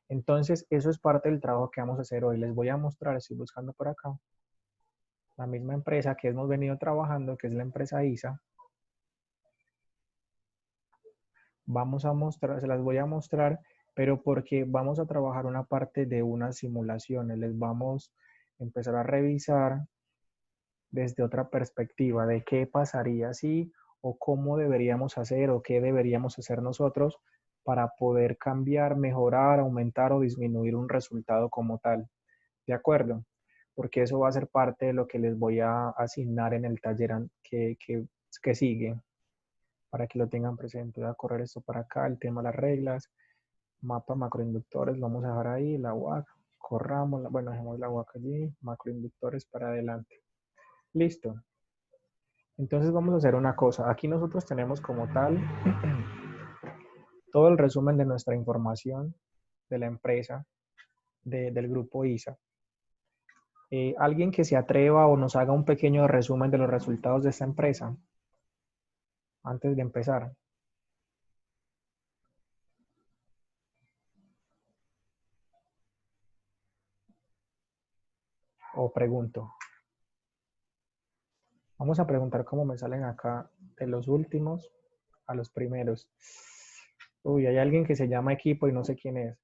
Entonces, eso es parte del trabajo que vamos a hacer hoy. Les voy a mostrar, estoy buscando por acá, la misma empresa que hemos venido trabajando, que es la empresa ISA. Vamos a mostrar, se las voy a mostrar, pero porque vamos a trabajar una parte de unas simulaciones. Les vamos a empezar a revisar desde otra perspectiva de qué pasaría si o cómo deberíamos hacer o qué deberíamos hacer nosotros para poder cambiar, mejorar, aumentar o disminuir un resultado como tal. ¿De acuerdo? Porque eso va a ser parte de lo que les voy a asignar en el taller que sigue, para que lo tengan presente. Voy a correr esto para acá, el tema de las reglas, mapa macroinductores, lo vamos a dejar ahí, la UAC, corramos, bueno, dejemos la UAC allí, macroinductores para adelante. Listo. Entonces vamos a hacer una cosa. Aquí nosotros tenemos como tal todo el resumen de nuestra información de la empresa, del grupo ISA. Alguien que se atreva o nos haga un pequeño resumen de los resultados de esta empresa antes de empezar. O pregunto. Vamos a preguntar cómo me salen acá de los últimos a los primeros. Uy, hay alguien que se llama equipo y no sé quién es.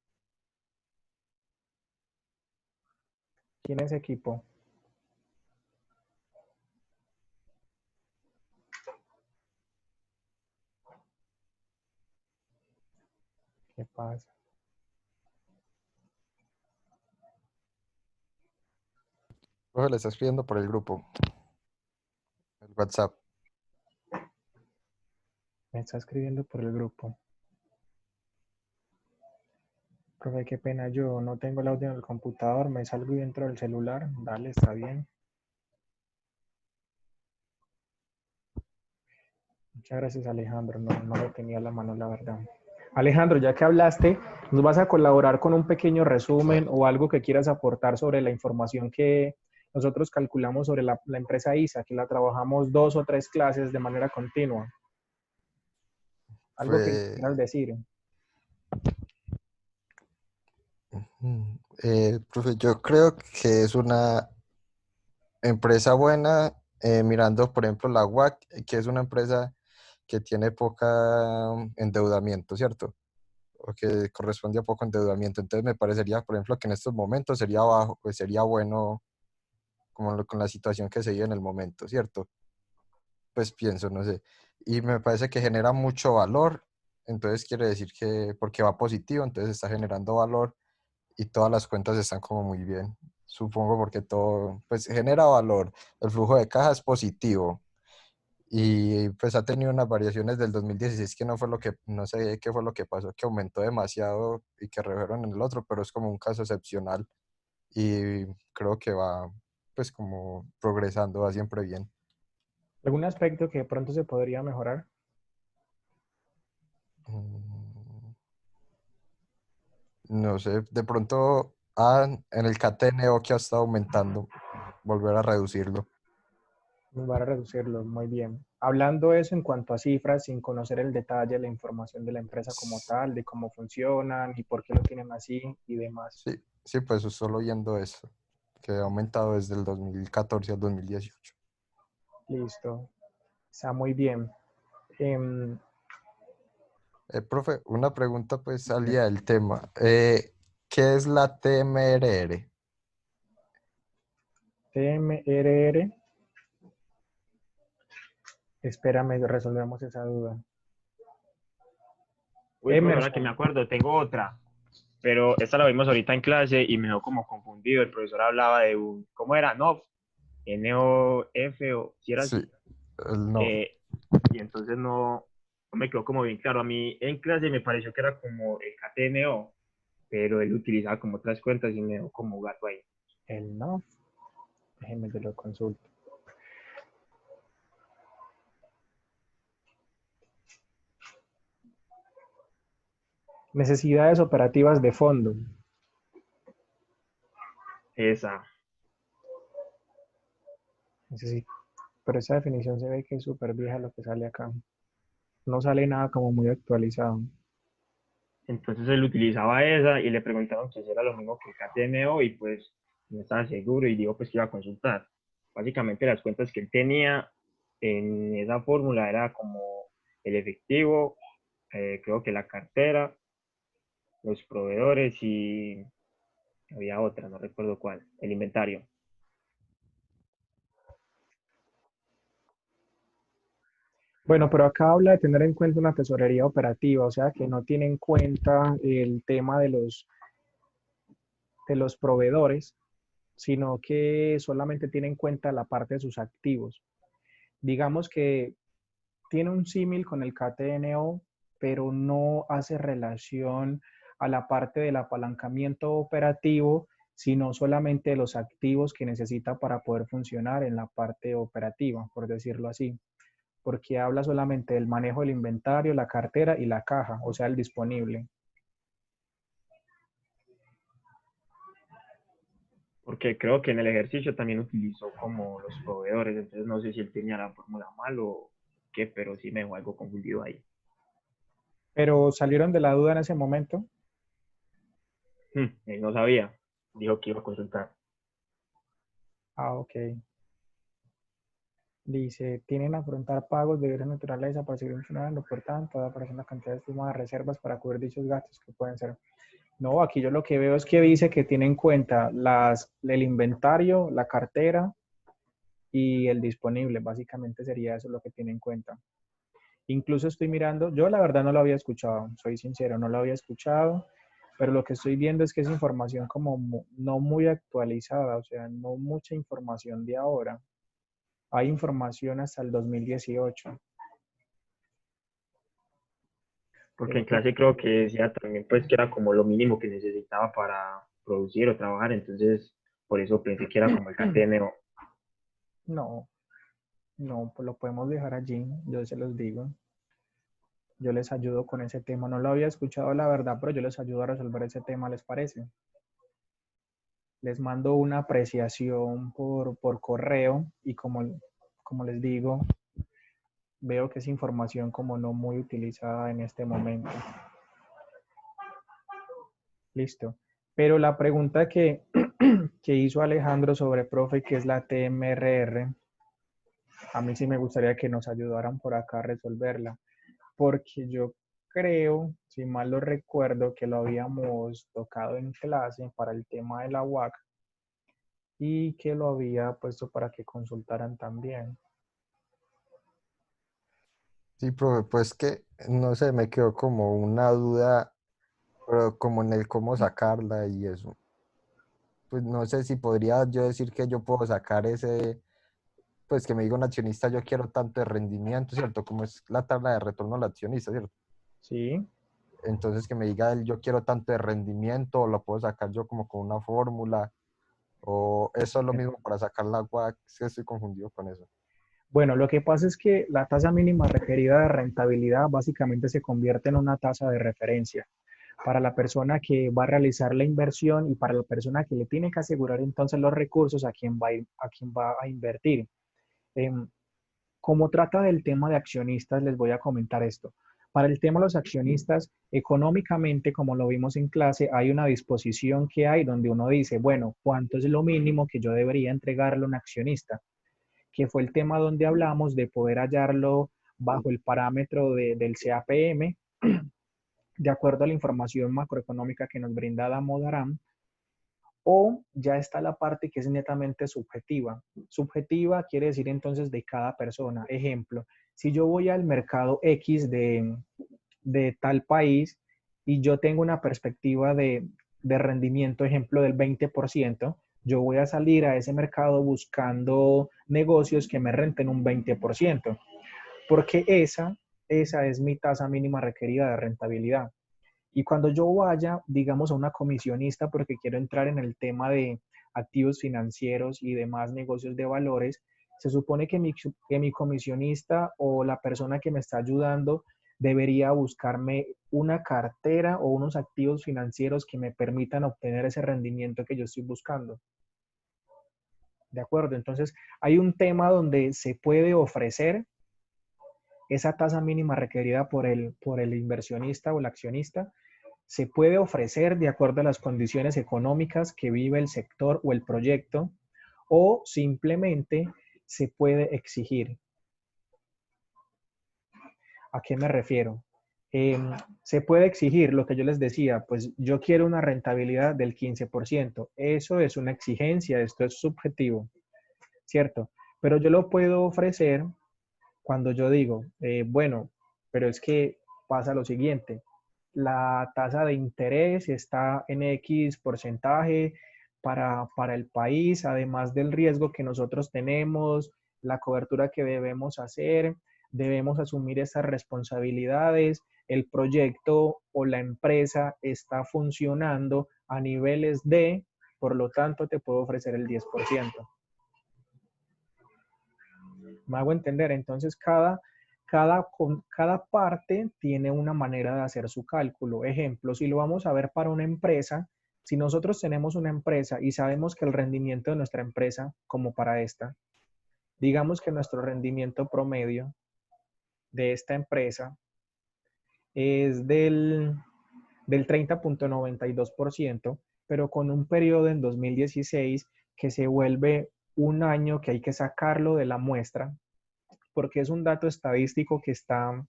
¿Quién es equipo? ¿Qué pasa? Profe, le está escribiendo por el grupo, el WhatsApp. Me está escribiendo por el grupo. Profe, qué pena, yo no tengo el audio en el computador, me salgo y entro del celular. Dale, está bien. Muchas gracias, Alejandro. No lo tenía a la mano, la verdad. Alejandro, ya que hablaste, ¿nos vas a colaborar con un pequeño resumen o algo que quieras aportar sobre la información que nosotros calculamos sobre la empresa ISA, que la trabajamos 2 o 3 clases de manera continua? Algo que nos Fue, quieras decir. profe, yo creo que es una empresa buena, mirando, por ejemplo, la UAC, que es una empresa que tiene poca endeudamiento, ¿cierto? O que corresponde a poco endeudamiento. Entonces me parecería, por ejemplo, que en estos momentos sería bajo, pues sería bueno como con la situación que se vive en el momento, ¿cierto? Pues pienso, no sé. Y me parece que genera mucho valor, entonces quiere decir que porque va positivo, entonces está generando valor y todas las cuentas están como muy bien. Supongo porque todo, pues genera valor. El flujo de caja es positivo y pues ha tenido unas variaciones del 2016 que no fue lo que, no sé qué fue lo que pasó, que aumentó demasiado y que redujeron en el otro, pero es como un caso excepcional y creo que va pues como progresando, va siempre bien. ¿Algún aspecto que de pronto se podría mejorar? Mm, No sé, de pronto en el CATNO que ha estado aumentando, volver a reducirlo. Nos va a reducirlo, muy bien. Hablando eso en cuanto a cifras, sin conocer el detalle, la información de la empresa como tal, de cómo funcionan y por qué lo tienen así y demás. Sí, sí, pues solo viendo eso, que ha aumentado desde el 2014 al 2018. Listo. Está muy bien. Em, Profe, una pregunta pues salía del tema. ¿Qué es la TMRR? TMRR, espérame, resolvemos esa duda. Uy, profe, ahora que me Emerson, acuerdo, tengo otra, pero esta la vimos ahorita en clase y me dejó como confundido. El profesor hablaba de un, ¿cómo era? NOF, NOF, o si era Sí, así. no. Eh, y entonces no me quedó como bien claro. A mí en clase me pareció que era como el KTNO, pero él utilizaba como otras cuentas y me dejó como gato ahí. el no, déjenme te lo consulto. Necesidades operativas de fondo. Esa. Pero esa definición se ve que es súper vieja lo que sale acá. No sale nada como muy actualizado. Entonces él utilizaba esa y le preguntaron que si era lo mismo que el KTMO y pues no estaba seguro y dijo pues que iba a consultar. Básicamente las cuentas que él tenía en esa fórmula era como el efectivo, creo que la cartera, los proveedores y había otra, no recuerdo cuál, el inventario. Bueno, pero acá habla de tener en cuenta una tesorería operativa, o sea que no tiene en cuenta el tema de los proveedores, sino que solamente tiene en cuenta la parte de sus activos. Digamos que tiene un símil con el KTNO, pero no hace relación a la parte del apalancamiento operativo, sino solamente los activos que necesita para poder funcionar en la parte operativa, por decirlo así, porque habla solamente del manejo del inventario, la cartera y la caja, o sea, el disponible. Porque creo que en el ejercicio también utilizó como los proveedores, entonces no sé si él tenía la fórmula mal o qué, pero sí me dejó algo confundido ahí. Pero salieron de la duda en ese momento. Él no sabía, dijo que iba a consultar. Ah, ok. Dice, tienen a afrontar pagos de bienes naturales para seguir funcionando, por tanto, aparecen la cantidad estimada de reservas para cubrir dichos gastos que pueden ser. No, aquí yo lo que veo es que dice que tiene en cuenta el inventario, la cartera y el disponible. Básicamente sería eso lo que tiene en cuenta. Incluso estoy mirando, yo la verdad no lo había escuchado, soy sincero, no lo había escuchado, pero lo que estoy viendo es que es información como no muy actualizada, o sea, no mucha información de ahora. Hay información hasta el 2018. Porque en Pero pues, clase creo que decía también pues que era como lo mínimo que necesitaba para producir o trabajar, entonces por eso pensé que era como el KTMO. no, no, pues lo podemos dejar allí, yo se los digo. Yo les ayudo con ese tema. No lo había escuchado la verdad, pero yo les ayudo a resolver ese tema, ¿les parece? Les mando una apreciación por correo y como les digo, veo que es información como no muy utilizada en este momento. Listo. Pero la pregunta que hizo Alejandro sobre profe, que es la TMRR, a mí sí me gustaría que nos ayudaran por acá a resolverla, porque yo creo, si mal lo recuerdo, que lo habíamos tocado en clase para el tema de la UAC y que lo había puesto para que consultaran también. Sí, profe, pues que, no sé, me quedó como una duda, pero como en el cómo sacarla y eso. Pues no sé si podría yo decir que yo puedo sacar ese, pues que me diga un accionista, yo quiero tanto de rendimiento, ¿cierto? Como es la tabla de retorno al accionista, ¿cierto? ¿Sí? Entonces que me diga él, yo quiero tanto de rendimiento, o lo puedo sacar yo como con una fórmula, o eso es lo mismo para sacar la WACC, es que estoy confundido con eso. Bueno, lo que pasa es que la tasa mínima requerida de rentabilidad básicamente se convierte en una tasa de referencia para la persona que va a realizar la inversión y para la persona que le tiene que asegurar entonces los recursos a quien va a invertir. Em, Como trata del tema de accionistas, les voy a comentar esto. Para el tema de los accionistas, económicamente, como lo vimos en clase, hay una disposición que hay donde uno dice, bueno, ¿cuánto es lo mínimo que yo debería entregarle a un accionista? Que fue el tema donde hablamos de poder hallarlo bajo el parámetro del CAPM, de acuerdo a la información macroeconómica que nos brinda Damodaram, o ya está la parte que es netamente subjetiva. Subjetiva quiere decir entonces de cada persona. Ejemplo, si yo voy al mercado X de tal país y yo tengo una perspectiva de rendimiento, ejemplo, del 20%, yo voy a salir a ese mercado buscando negocios que me renten un 20%, porque esa es mi tasa mínima requerida de rentabilidad. Y cuando yo vaya, digamos, a una comisionista porque quiero entrar en el tema de activos financieros y demás negocios de valores, se supone que mi comisionista o la persona que me está ayudando debería buscarme una cartera o unos activos financieros que me permitan obtener ese rendimiento que yo estoy buscando. ¿De acuerdo? Entonces, hay un tema donde se puede ofrecer esa tasa mínima requerida por el inversionista o el accionista, se puede ofrecer de acuerdo a las condiciones económicas que vive el sector o el proyecto, o simplemente se puede exigir. ¿A qué me refiero? Se puede exigir lo que yo les decía, pues yo quiero una rentabilidad del 15%. Eso es una exigencia, esto es subjetivo, ¿cierto? Pero yo lo puedo ofrecer cuando yo digo, bueno, pero es que pasa lo siguiente, la tasa de interés está en X porcentaje para el país, además del riesgo que nosotros tenemos, la cobertura que debemos hacer, debemos asumir esas responsabilidades, el proyecto o la empresa está funcionando a niveles de, por lo tanto, te puedo ofrecer el 10%. Me hago entender, entonces cada parte tiene una manera de hacer su cálculo. Ejemplo, si lo vamos a ver para una empresa, si nosotros tenemos una empresa y sabemos que el rendimiento de nuestra empresa, como para esta, digamos que nuestro rendimiento promedio de esta empresa es del 30,92%, pero con un periodo en 2016 que se vuelve un año que hay que sacarlo de la muestra, porque es un dato estadístico que está,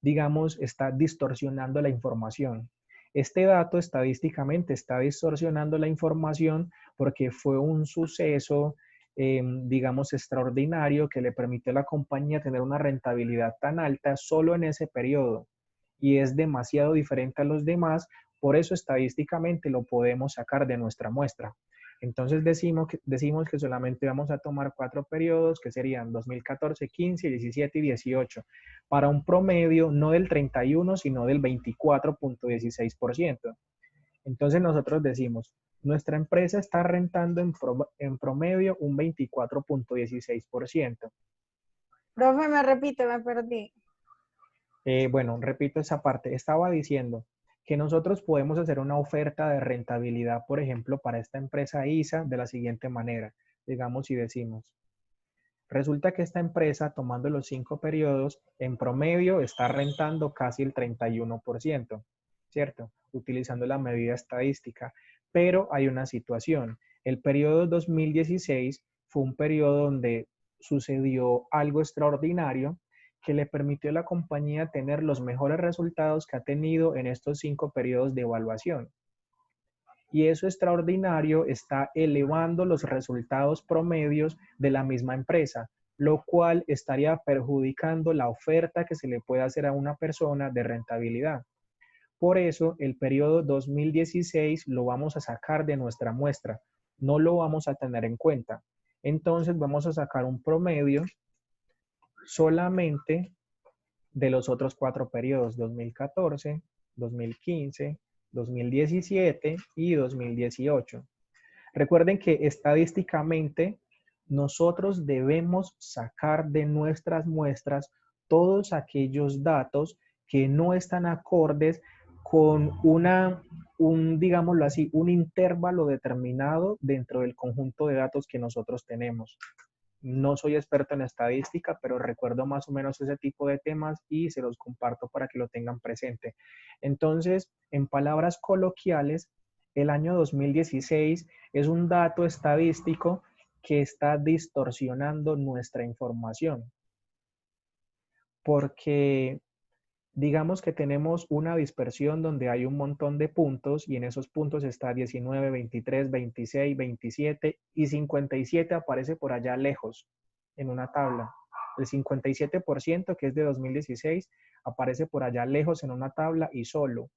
digamos, está distorsionando la información. Este dato estadísticamente está distorsionando la información porque fue un suceso, digamos, extraordinario que le permitió a la compañía tener una rentabilidad tan alta solo en ese periodo y es demasiado diferente a los demás, por eso estadísticamente lo podemos sacar de nuestra muestra. Entonces decimos que solamente vamos a tomar 4 periodos, que serían 2014, 15, 17 y 18, para un promedio no del 31, sino del 24,16%. Entonces nosotros decimos, nuestra empresa está rentando en promedio un 24,16%. Profe, me repite, me perdí. Bueno, repito esa parte. Estaba diciendo que nosotros podemos hacer una oferta de rentabilidad, por ejemplo, para esta empresa ISA de la siguiente manera. Digamos y decimos, resulta que esta empresa, tomando los 5 periodos, en promedio está rentando casi el 31%, ¿cierto? Utilizando la medida estadística. Pero hay una situación. El periodo 2016 fue un periodo donde sucedió algo extraordinario que le permitió a la compañía tener los mejores resultados que ha tenido en estos 5 periodos de evaluación. Y eso extraordinario está elevando los resultados promedios de la misma empresa, lo cual estaría perjudicando la oferta que se le puede hacer a una persona de rentabilidad. Por eso, el periodo 2016 lo vamos a sacar de nuestra muestra, no lo vamos a tener en cuenta. Entonces, vamos a sacar un promedio solamente de los otros 4 periodos, 2014, 2015, 2017 y 2018. Recuerden que estadísticamente nosotros debemos sacar de nuestras muestras todos aquellos datos que no están acordes con digámoslo así, un intervalo determinado dentro del conjunto de datos que nosotros tenemos. No soy experto en estadística, pero recuerdo más o menos ese tipo de temas y se los comparto para que lo tengan presente. Entonces, en palabras coloquiales, el año 2016 es un dato estadístico que está distorsionando nuestra información. Porque digamos que tenemos una dispersión donde hay un montón de puntos y en esos puntos está 19, 23, 26, 27 y 57 aparece por allá lejos en una tabla. El 57% que es de 2016 aparece por allá lejos en una tabla y solo.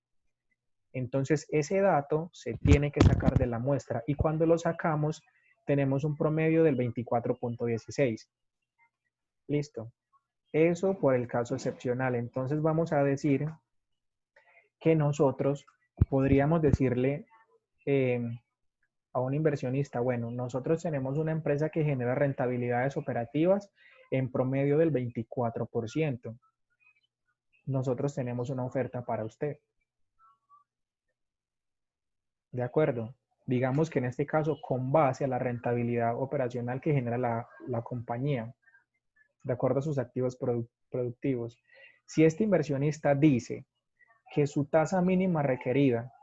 Entonces ese dato se tiene que sacar de la muestra y cuando lo sacamos tenemos un promedio del 24,16. Listo. Eso por el caso excepcional. Entonces vamos a decir que nosotros podríamos decirle a un inversionista, bueno, nosotros tenemos una empresa que genera rentabilidades operativas en promedio del 24%. Nosotros tenemos una oferta para usted. ¿De acuerdo? Digamos que en este caso, con base a la rentabilidad operacional que genera la compañía, de acuerdo a sus activos productivos. Si este inversionista dice que su tasa mínima requerida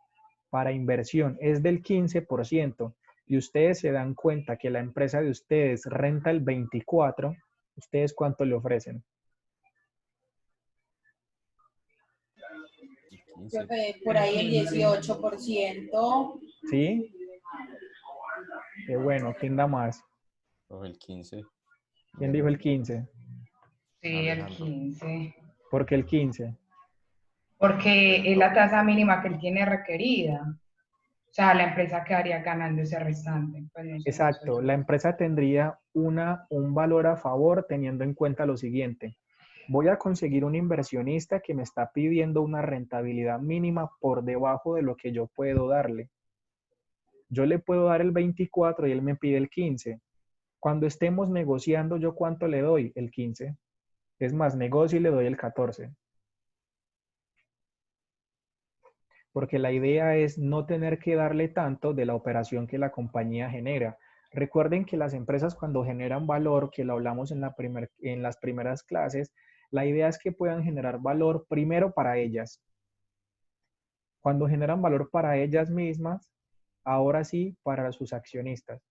para inversión es del 15% y ustedes se dan cuenta que la empresa de ustedes renta el 24%, ¿ustedes cuánto le ofrecen? Creo que por ahí el 18%. ¿Sí? Qué bueno, ¿quién da más? O el 15. ¿Quién dijo el 15? Sí, el Alejandro. 15. ¿Por qué el 15? Porque es la tasa mínima que él tiene requerida. O sea, la empresa quedaría ganando ese restante. Pues no sé, Exacto, la empresa tendría un valor a favor teniendo en cuenta lo siguiente. Voy a conseguir un inversionista que me está pidiendo una rentabilidad mínima por debajo de lo que yo puedo darle. Yo le puedo dar el 24 y él me pide el 15. Cuando estemos negociando, ¿yo cuánto le doy? El 15. Es más, negocio y le doy el 14. Porque la idea es no tener que darle tanto de la operación que la compañía genera. Recuerden que las empresas cuando generan valor, que lo hablamos en las primeras clases, la idea es que puedan generar valor primero para ellas. Cuando generan valor para ellas mismas, ahora sí para sus accionistas.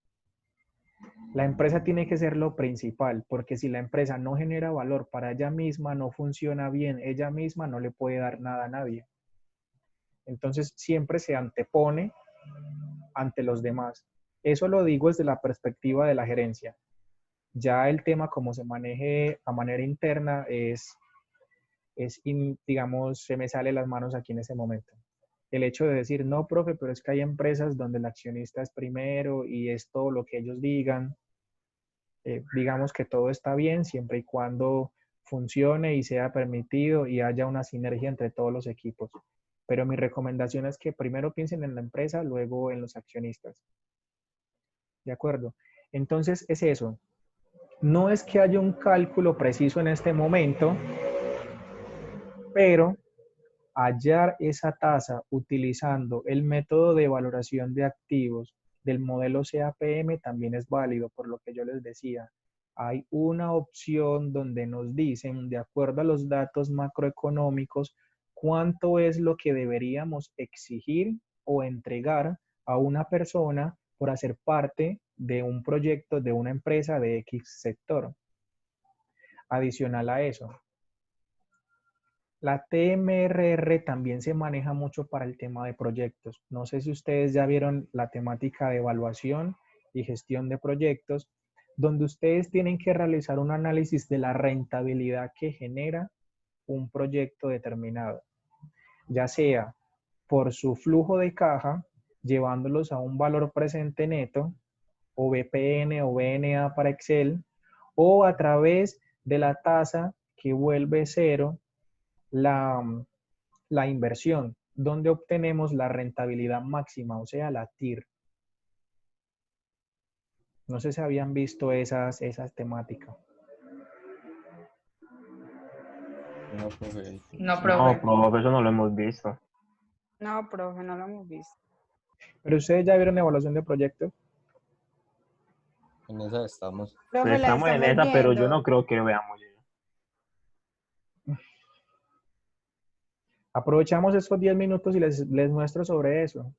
La empresa tiene que ser lo principal, porque si la empresa no genera valor para ella misma, no funciona bien, ella misma no le puede dar nada a nadie. Entonces siempre se antepone ante los demás. Eso lo digo desde la perspectiva de la gerencia. Ya el tema como se maneje a manera interna digamos, se me sale las manos aquí en ese momento. El hecho de decir, no, profe, pero es que hay empresas donde el accionista es primero y es todo lo que ellos digan. Digamos que todo está bien siempre y cuando funcione y sea permitido y haya una sinergia entre todos los equipos. Pero mi recomendación es que primero piensen en la empresa, luego en los accionistas. ¿De acuerdo? Entonces es eso. No es que haya un cálculo preciso en este momento, pero hallar esa tasa utilizando el método de valoración de activos del modelo CAPM también es válido, por lo que yo les decía. Hay una opción donde nos dicen, de acuerdo a los datos macroeconómicos, cuánto es lo que deberíamos exigir o entregar a una persona por hacer parte de un proyecto de una empresa de X sector. Adicional a eso, la TMRR también se maneja mucho para el tema de proyectos. No sé si ustedes ya vieron la temática de evaluación y gestión de proyectos, donde ustedes tienen que realizar un análisis de la rentabilidad que genera un proyecto determinado, ya sea por su flujo de caja, llevándolos a un valor presente neto, o BPN o BNA para Excel, o a través de la tasa que vuelve cero la, la inversión, donde obtenemos la rentabilidad máxima, o sea, la TIR. No sé si habían visto esas temáticas. No, profe. No, No, profe. profe, eso no lo hemos visto. No, profe, no lo hemos visto. Pero ustedes ya vieron evaluación de proyectos. En esa estamos. Pues Profe, la estamos en estamos esa, pero yo viendo. no creo que lo veamos. Aprovechamos estos 10 minutos y les muestro sobre eso.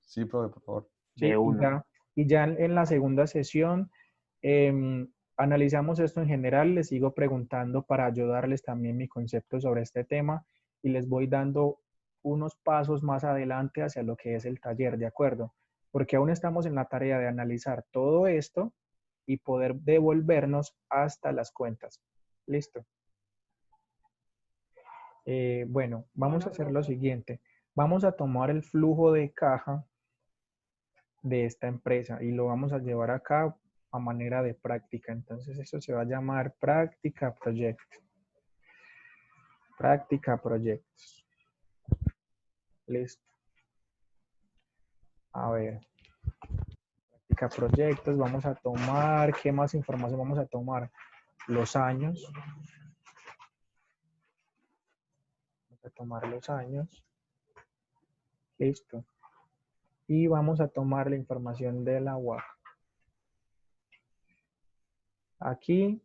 Sí, profe, por favor. ¿Sí? De uno. Y ya en la segunda sesión analizamos esto en general. Les sigo preguntando para ayudarles también mi concepto sobre este tema y les voy dando unos pasos más adelante hacia lo que es el taller, ¿de acuerdo? Porque aún estamos en la tarea de analizar todo esto y poder devolvernos hasta las cuentas. ¿Listo? Bueno, vamos a hacer lo siguiente. Vamos a tomar el flujo de caja de esta empresa y lo vamos a llevar acá a manera de práctica. Entonces eso se va a llamar práctica project. Práctica proyectos. Listo. A ver. Práctica proyectos. Vamos a tomar, ¿qué más información vamos a tomar? Los años. Vamos a tomar los años. Listo. Y vamos a tomar la información de la UAP. Aquí.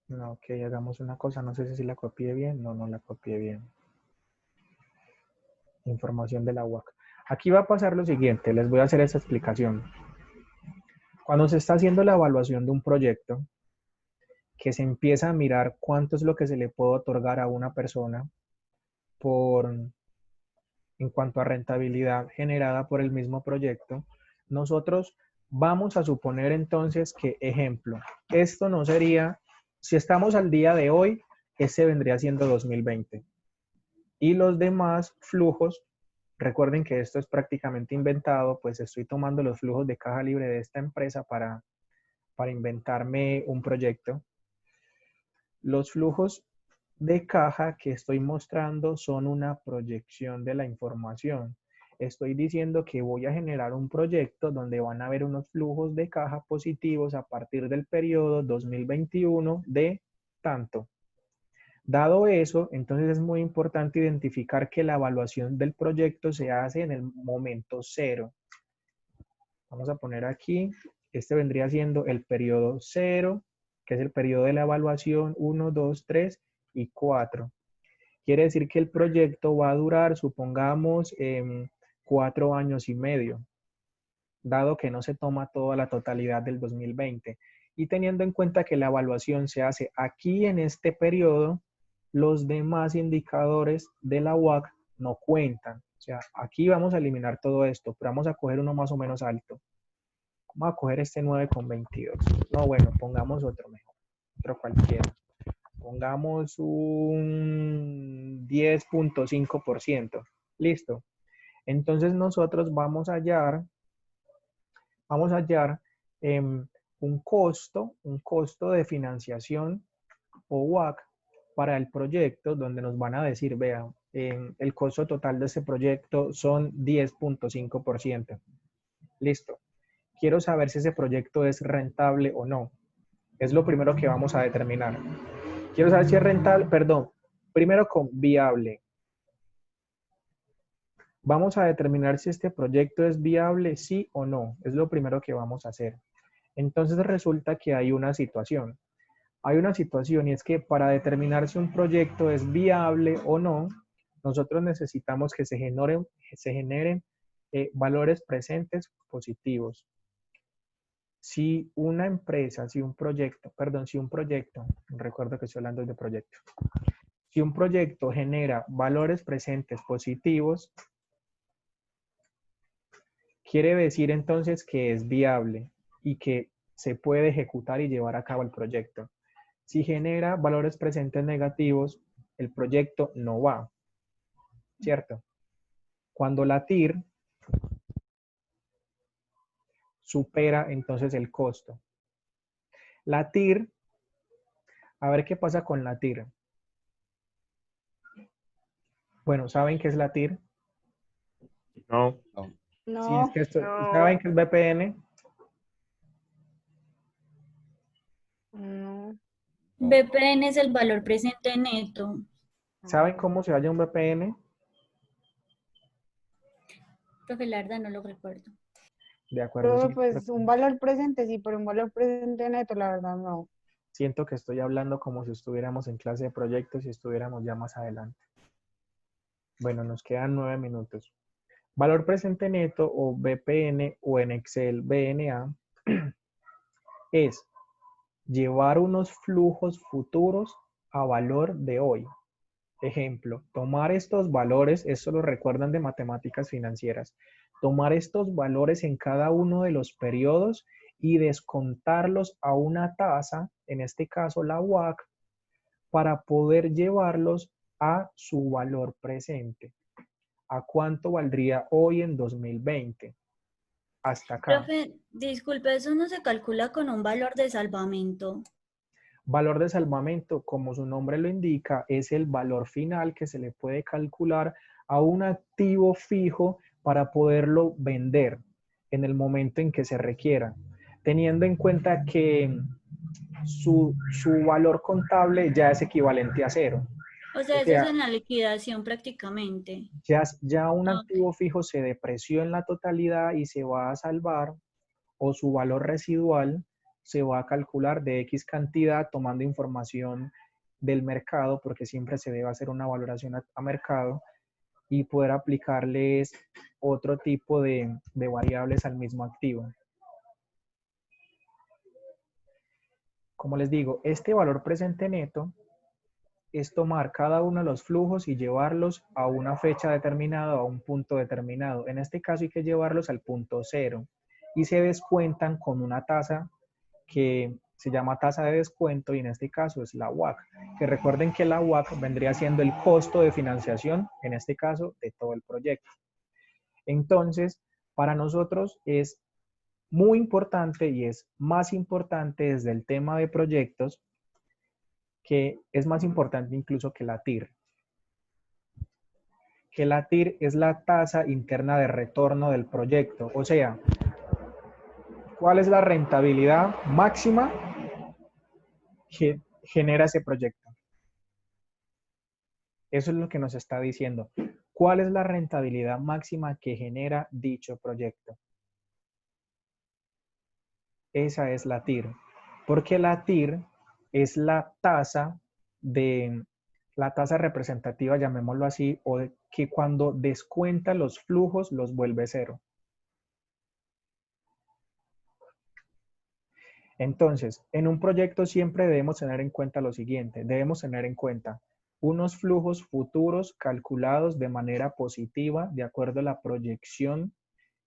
No, ok, hagamos una cosa. No sé si la copié bien. No, no la copié bien. información de la UAC. Aquí va a pasar lo siguiente, les voy a hacer esta explicación. Cuando se está haciendo la evaluación de un proyecto, que se empieza a mirar cuánto es lo que se le puede otorgar a una persona en cuanto a rentabilidad generada por el mismo proyecto, nosotros vamos a suponer entonces que, ejemplo, esto no sería, si estamos al día de hoy, ese vendría siendo 2020. Y los demás flujos, recuerden que esto es prácticamente inventado, pues estoy tomando los flujos de caja libre de esta empresa para inventarme un proyecto. Los flujos de caja que estoy mostrando son una proyección de la información. Estoy diciendo que voy a generar un proyecto donde van a haber unos flujos de caja positivos a partir del periodo 2021 de tanto. Dado eso, entonces es muy importante identificar que la evaluación del proyecto se hace en el momento cero. Vamos a poner aquí, este vendría siendo el periodo 0, que es el periodo de la evaluación 1, 2, 3 y 4. Quiere decir que el proyecto va a durar, supongamos, 4 años y medio, dado que no se toma toda la totalidad del 2020. Y teniendo en cuenta que la evaluación se hace aquí en este periodo, los demás indicadores de la UAC no cuentan. O sea, aquí vamos a eliminar todo esto, pero vamos a coger uno más o menos alto. Vamos a coger este 9,22. No, bueno, pongamos otro mejor, otro cualquiera. Pongamos un 10,5%. Listo. Entonces nosotros vamos a hallar un costo de financiación o WAC para el proyecto, donde nos van a decir, vean, el costo total de este proyecto son 10,5%. Listo. Quiero saber si ese proyecto es rentable o no. Es lo primero que vamos a determinar. Quiero saber si es rentable, perdón, primero con viable. Vamos a determinar si este proyecto es viable, sí o no. Es lo primero que vamos a hacer. Entonces resulta que hay una situación. Hay una situación y es que para determinar si un proyecto es viable o no, nosotros necesitamos que se generen valores presentes positivos. Si una empresa, si un proyecto, recuerdo que estoy hablando de proyecto. Si un proyecto genera valores presentes positivos, quiere decir entonces que es viable y que se puede ejecutar y llevar a cabo el proyecto. Si genera valores presentes negativos, el proyecto no va, ¿cierto? Cuando la TIR supera entonces el costo. La TIR, a ver qué pasa con la TIR. Bueno, ¿saben qué es la TIR? No. No. Sí, es que esto, No. ¿saben qué es BPN? No. BPN es el valor presente neto. ¿Saben cómo se halla un BPN? Profe, la verdad no lo recuerdo. De acuerdo, Pero sí, pues un valor presente, sí, pero un valor presente neto, la verdad no. siento que estoy hablando como si estuviéramos en clase de proyectos y estuviéramos ya más adelante. Bueno, nos quedan 9 minutos. Valor presente neto o BPN o en Excel BNA es llevar unos flujos futuros a valor de hoy. Ejemplo, tomar estos valores, esto lo recuerdan de matemáticas financieras, tomar estos valores en cada uno de los periodos y descontarlos a una tasa, en este caso la WAC, para poder llevarlos a su valor presente. ¿A cuánto valdría hoy en 2020? Hasta acá. Profe, disculpe, ¿eso no se calcula con un valor de salvamento? Valor de salvamento, como su nombre lo indica, es el valor final que se le puede calcular a un activo fijo para poderlo vender en el momento en que se requiera, teniendo en cuenta que su valor contable ya es equivalente a cero. O sea, O eso es sea, en la liquidación prácticamente. ya un Ok. activo fijo se depreció en la totalidad y se va a salvar, o su valor residual se va a calcular de X cantidad tomando información del mercado, porque siempre se debe hacer una valoración a mercado, y poder aplicarles otro tipo de variables al mismo activo. Como les digo, este valor presente neto es tomar cada uno de los flujos y llevarlos a una fecha determinada o a un punto determinado. En este caso hay que llevarlos al punto cero y se descuentan con una tasa que se llama tasa de descuento y en este caso es la WACC, que recuerden que la WACC vendría siendo el costo de financiación, en este caso, de todo el proyecto. Entonces, para nosotros es muy importante y es más importante desde el tema de proyectos, que es más importante incluso que la TIR. Que la TIR es la tasa interna de retorno del proyecto, o sea, ¿cuál es la rentabilidad máxima que genera ese proyecto? Eso es lo que nos está diciendo. ¿Cuál es la rentabilidad máxima que genera dicho proyecto? Esa es la TIR. Porque la TIR es la tasa representativa, llamémoslo así, o que cuando descuenta los flujos los vuelve cero. Entonces, en un proyecto siempre debemos tener en cuenta lo siguiente. Debemos tener en cuenta unos flujos futuros calculados de manera positiva de acuerdo a la proyección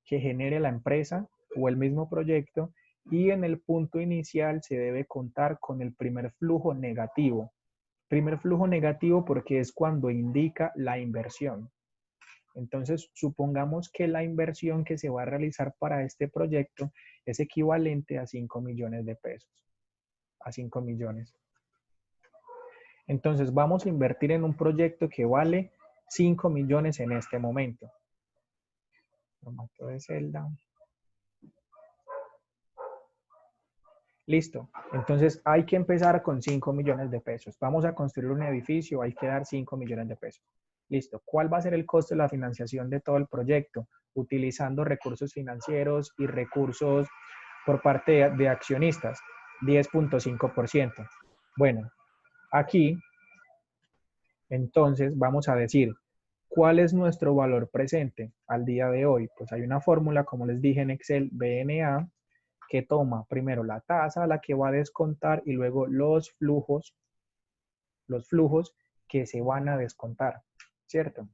que genere la empresa o el mismo proyecto, y en el punto inicial se debe contar con el primer flujo negativo. Primer flujo negativo porque es cuando indica la inversión. Entonces, supongamos que la inversión que se va a realizar para este proyecto es equivalente a 5 millones de pesos. A 5 millones. Entonces, vamos a invertir en un proyecto que vale 5 millones en este momento. Formato de celda. Listo. Entonces, hay que empezar con 5 millones de pesos. Vamos a construir un edificio, hay que dar 5 millones de pesos. Listo. ¿Cuál va a ser el costo de la financiación de todo el proyecto? Utilizando recursos financieros y recursos por parte de accionistas. 10.5%. Bueno, aquí, entonces, vamos a decir, ¿cuál es nuestro valor presente al día de hoy? Pues hay una fórmula, como les dije en Excel, BNA, que toma primero la tasa a la que va a descontar y luego los flujos que se van a descontar, ¿cierto?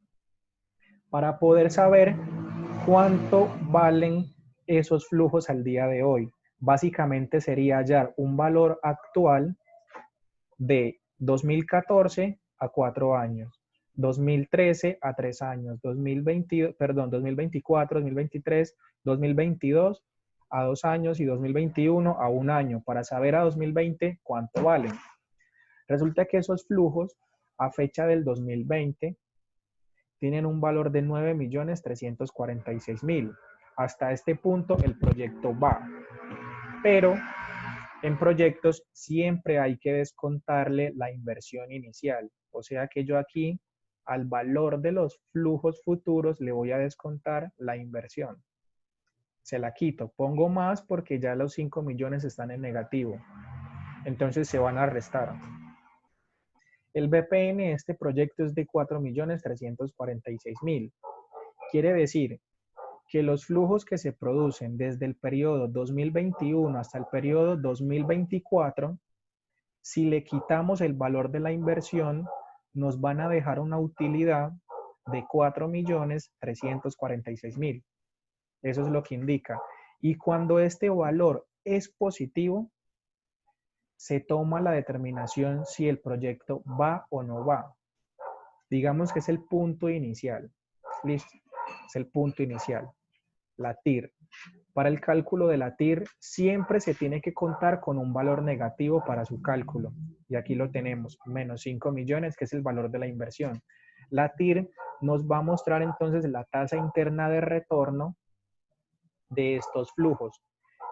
Para poder saber cuánto valen esos flujos al día de hoy, básicamente sería hallar un valor actual de 2014 a 4 años, 2013 a 3 años, 2024, 2023, 2022 a 2 años y 2021 a 1 año, para saber a 2020 cuánto valen. Resulta que esos flujos a fecha del 2020 tienen un valor de 9.346.000. Hasta este punto el proyecto va, pero en proyectos siempre hay que descontarle la inversión inicial. O sea que yo aquí al valor de los flujos futuros le voy a descontar la inversión. Se la quito, pongo más porque ya los 5 millones están en negativo. Entonces se van a restar. El BPN de este proyecto es de 4.346.000. Quiere decir que los flujos que se producen desde el periodo 2021 hasta el periodo 2024, si le quitamos el valor de la inversión, nos van a dejar una utilidad de 4.346.000. Eso es lo que indica. Y cuando este valor es positivo, se toma la determinación si el proyecto va o no va. Digamos que es el punto inicial. Listo. Es el punto inicial. La TIR. Para el cálculo de la TIR siempre se tiene que contar con un valor negativo para su cálculo. Y aquí lo tenemos, menos 5 millones, que es el valor de la inversión. La TIR nos va a mostrar entonces la tasa interna de retorno de estos flujos.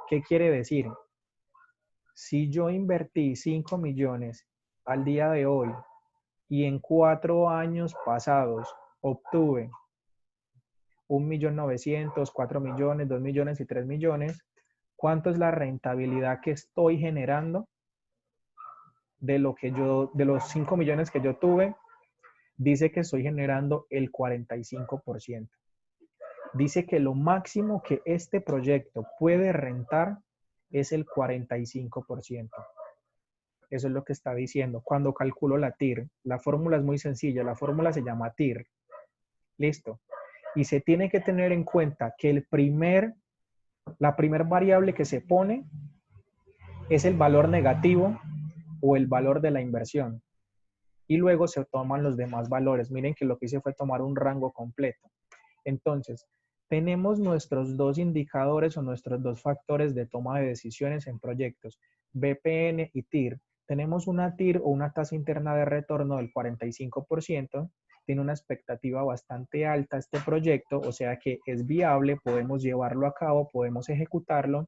¿Qué quiere decir? Si yo invertí 5 millones al día de hoy y en 4 años pasados obtuve 1.900.000, 4 millones, 2 millones y 3 millones, ¿cuánto es la rentabilidad que estoy generando de los 5 millones que yo tuve dice que estoy generando el 45%. Dice que lo máximo que este proyecto puede rentar es el 45%. Eso es lo que está diciendo. Cuando calculo la TIR, la fórmula es muy sencilla, la fórmula se llama TIR. Listo. Y se tiene que tener en cuenta que la primer variable que se pone es el valor negativo o el valor de la inversión. Y luego se toman los demás valores. Miren que lo que hice fue tomar un rango completo. Entonces, tenemos nuestros dos indicadores o nuestros dos factores de toma de decisiones en proyectos, BPN y TIR. Tenemos una TIR o una tasa interna de retorno del 45%, tiene una expectativa bastante alta este proyecto, o sea que es viable, podemos llevarlo a cabo, podemos ejecutarlo,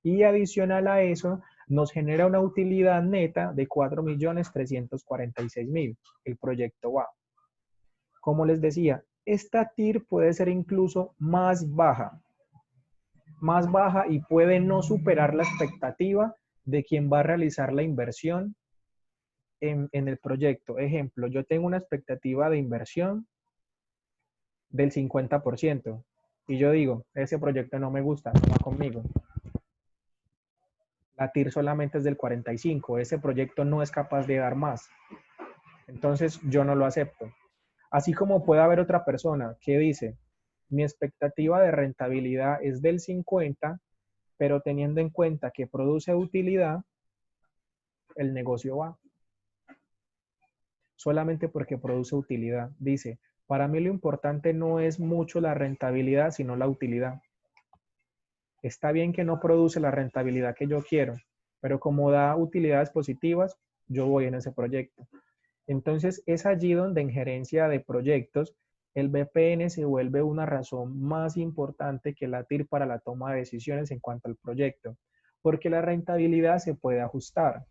y adicional a eso nos genera una utilidad neta de 4.346.000. El proyecto va. Como les decía, esta TIR puede ser incluso más baja y puede no superar la expectativa de quien va a realizar la inversión en el proyecto. Ejemplo, yo tengo una expectativa de inversión del 50% y yo digo, ese proyecto no me gusta, no va conmigo. La TIR solamente es del 45%, ese proyecto no es capaz de dar más. Entonces yo no lo acepto. Así como puede haber otra persona que dice, mi expectativa de rentabilidad es del 50%, pero teniendo en cuenta que produce utilidad, el negocio va. Solamente porque produce utilidad. Dice, para mí lo importante no es mucho la rentabilidad, sino la utilidad. Está bien que no produce la rentabilidad que yo quiero, pero como da utilidades positivas, yo voy en ese proyecto. Entonces, es allí donde en gerencia de proyectos, el BPN se vuelve una razón más importante que la TIR para la toma de decisiones en cuanto al proyecto, porque la rentabilidad se puede ajustar.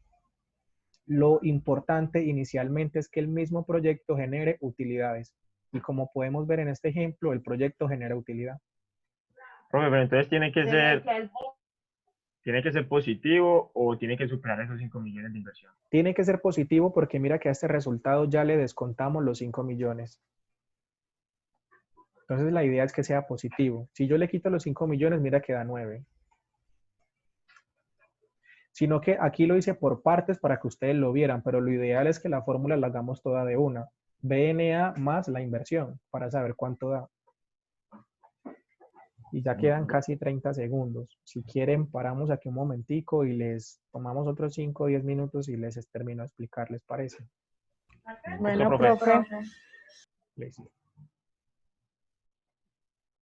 Lo importante inicialmente es que el mismo proyecto genere utilidades. Y como podemos ver en este ejemplo, el proyecto genera utilidad. Profe, pero entonces tiene que ser positivo o tiene que superar esos 5 millones de inversión. Tiene que ser positivo porque mira que a este resultado ya le descontamos los 5 millones. Entonces la idea es que sea positivo. Si yo le quito los 5 millones, mira que da 9. Sino que aquí lo hice por partes para que ustedes lo vieran, pero lo ideal es que la fórmula la hagamos toda de una. BNA más la inversión para saber cuánto da. Y ya quedan casi 30 segundos. Si quieren, paramos aquí un momentico y les tomamos otros 5 o 10 minutos y les termino de explicar, ¿les parece? Bueno, profe. profe. Listo.